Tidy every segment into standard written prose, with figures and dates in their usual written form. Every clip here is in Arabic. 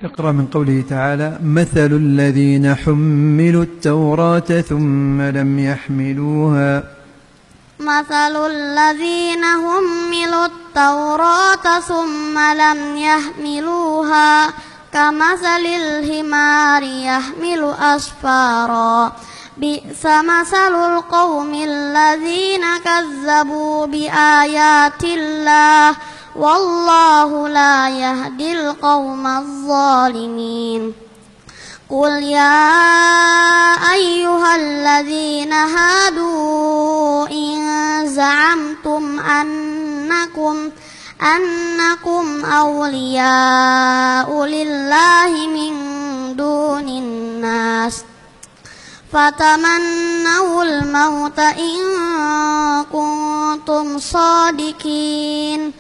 اقرأ من قوله تعالى: مثل الذين حملوا التوراة ثم لم يحملوها. مثل الذين حملوا التوراة ثم لم يحملوها كمثل الحمار يحمل أسفارا بئس مثل القوم الذين كذبوا بآيات الله والله لا يهدي القوم الظالمين. قل يا أيها الذين هادوا إن زعمتم أنكم أولياء لله من دون الناس فتمنوا الموت إن كنتم صادقين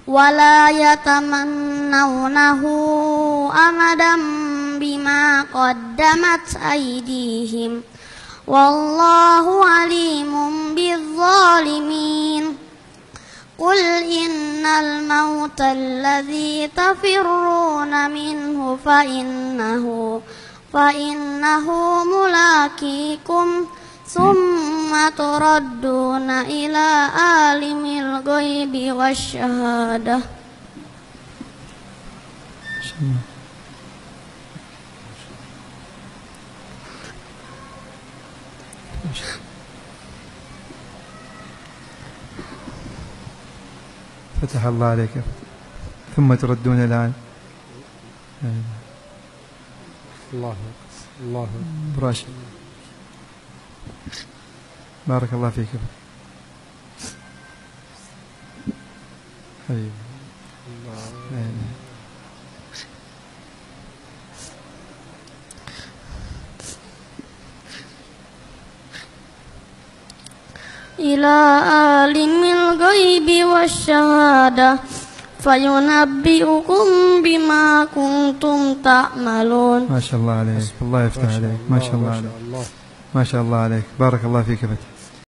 ولا يتمنونه أبدا بما قدمت أيديهم والله عليم بالظالمين. قل إن الموت الذي تفرون منه فإنه ملاقيكم ثم تردون إلى عالم الغيب والشهادة. فتح الله عليك. ثم تردون إلى عالم. الله براشد. بارك الله فيك حبيبي. إلى عالم الغيب والشهادة فينبئكم بما كنتم تعملون. ما شاء الله عليك، الله يفتح عليك، ما شاء الله عليك، ما شاء الله عليك، بارك الله فيك فتح.